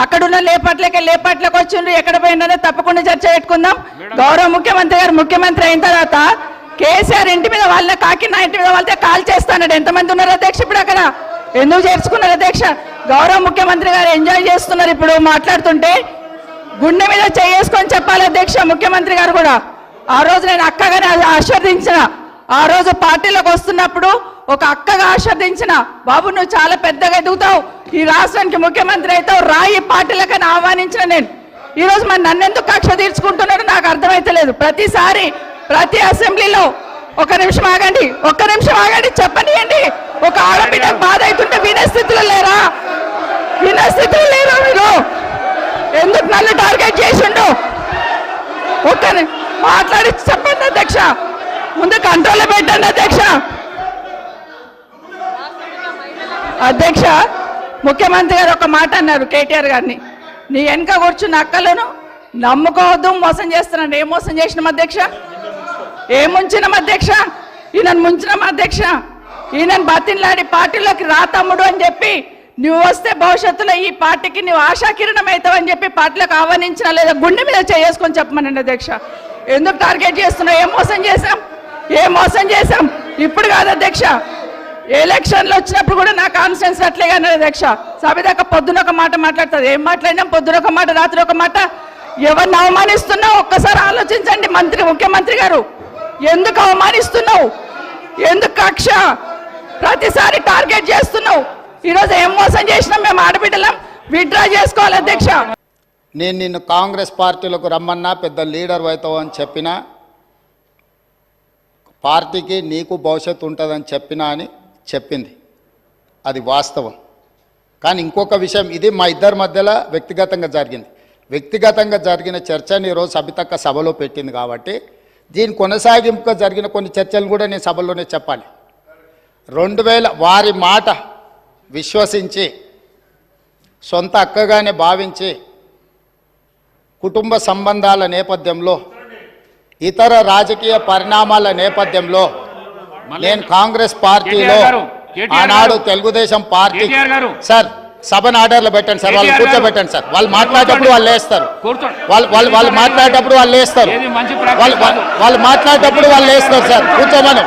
అక్కడున్న లేపాట్లకు వచ్చిండ్రు, ఎక్కడ పోయిందో తప్పకుండా చర్చ పెట్టుకుందాం. గౌరవ ముఖ్యమంత్రి గారు ముఖ్యమంత్రి అయిన తర్వాత కేసీఆర్ ఇంటి మీద వాళ్ళ కాకి నా ఇంటి మీద వాళ్ళతో కాల్ చేస్తాడు. ఎంతమంది ఉన్నారు అధ్యక్ష? ఇప్పుడు అక్కడ ఎందుకు చేర్చుకున్నారు అధ్యక్ష? గౌరవ ముఖ్యమంత్రి గారు ఎంజాయ్ చేస్తున్నారు. ఇప్పుడు మాట్లాడుతుంటే గుండె మీద చేసుకొని చెప్పాలి అధ్యక్ష. ముఖ్యమంత్రి గారు కూడా ఆ రోజు నేను అక్కగానే ఆశీర్వదించిన, ఆ రోజు పార్టీలోకి వస్తున్నప్పుడు ఒక అక్కగా ఆశీర్వదించిన, బాబు నువ్వు చాలా పెద్దగా ఎదుగుతావు, ఈ రాష్ట్రానికి ముఖ్యమంత్రి అవుతావు, రాయి పార్టీలకని ఆహ్వానించిన నేను. ఈరోజు మరి నన్నెందుకు కక్ష తీర్చుకుంటున్నాడు నాకు అర్థమైతలేదు. ప్రతిసారి ప్రతి అసెంబ్లీలో ఒక్క నిమిషం ఆగండి చెప్పనియండి. ఒక ఆడబిడ్డ బాధ అవుతుంటే వినే స్థితిలో లేరా? మీరు ఎందుకు నన్ను టార్గెట్ చేసిండు? మాట్లాడి చెప్పండి అధ్యక్ష, ముందు కంట్రోల్లో పెట్టండి అధ్యక్ష. అధ్యక్ష ముఖ్యమంత్రి గారు ఒక మాట అన్నారు కేటీఆర్ గారిని, నీ వెనక కూర్చున్న అక్కలను నమ్ముకోవద్దు, మోసం చేస్తున్నాడు. ఏం మోసం చేసినాం అధ్యక్ష? ఏం ముంచినాం అధ్యక్ష? ఈయనను ముంచినాం అధ్యక్ష. ఈయనను బతిన్లాడి పార్టీలోకి రా తమ్ముడు అని చెప్పి, నువ్వు వస్తే భవిష్యత్తులో ఈ పార్టీకి నువ్వు ఆశాకిరణం అవుతావు అని చెప్పి పార్టీలోకి ఆహ్వానించినా లేదా గుండె మీద చేసుకొని చెప్పమనండి అధ్యక్ష. ఎందుకు టార్గెట్ చేస్తున్నావు? ఏం మోసం చేశాం? ఇప్పుడు కాదు అధ్యక్ష, ఎలక్షన్లు వచ్చినప్పుడు కూడా నా కాన్ఫిడెన్స్ అట్లే కానీ అధ్యక్ష. సభ దాకా పొద్దున ఒక మాట మాట్లాడుతుంది. ఏం మాట్లాడినాం? పొద్దున ఒక మాట, రాత్రి ఒక మాట. ఎవరిని అవమానిస్తున్నావు ఒక్కసారి ఆలోచించండి ముఖ్యమంత్రి గారు. ఎందుకు అవమానిస్తున్నావు? ఎందుకు కక్ష? ప్రతిసారి టార్గెట్ చేస్తున్నావు. ఈరోజు ఏం మోసం చేసినాం? మేము ఆడబిడ్డలం విత్డ్రా చేసుకోవాలి అధ్యక్ష. నేను నిన్ను కాంగ్రెస్ పార్టీలకు రమ్మన్నా పెద్ద లీడర్ అవుతావు అని చెప్పినా, పార్టీకి నీకు భవిష్యత్తు ఉంటుందని చెప్పినా అని చెప్పింది, అది వాస్తవం. కానీ ఇంకొక విషయం, ఇది మా ఇద్దరి మధ్యలో వ్యక్తిగతంగా జరిగిన చర్చని ఈరోజు సబితక్క సభలో పెట్టింది కాబట్టి దీని కొనసాగింపుగా జరిగిన కొన్ని చర్చలు కూడా నేను సభలోనే చెప్పాలి. 2000 వారి మాట విశ్వసించి సొంత అక్కగానే భావించి కుటుంబ సంబంధాల నేపథ్యంలో ఇతర రాజకీయ పరిణామాల నేపథ్యంలో నేను కాంగ్రెస్ పార్టీలో ఆనాడు తెలుగుదేశం పార్టీ సార్ సభను ఆర్డర్లో పెట్టండి సార్, వాళ్ళు కూర్చోబెట్టండి సార్. వాళ్ళు మాట్లాడేటప్పుడు వాళ్ళు లేస్తారు, వాళ్ళు మాట్లాడేటప్పుడు వాళ్ళు లేస్తారు సార్. కూర్చోమను.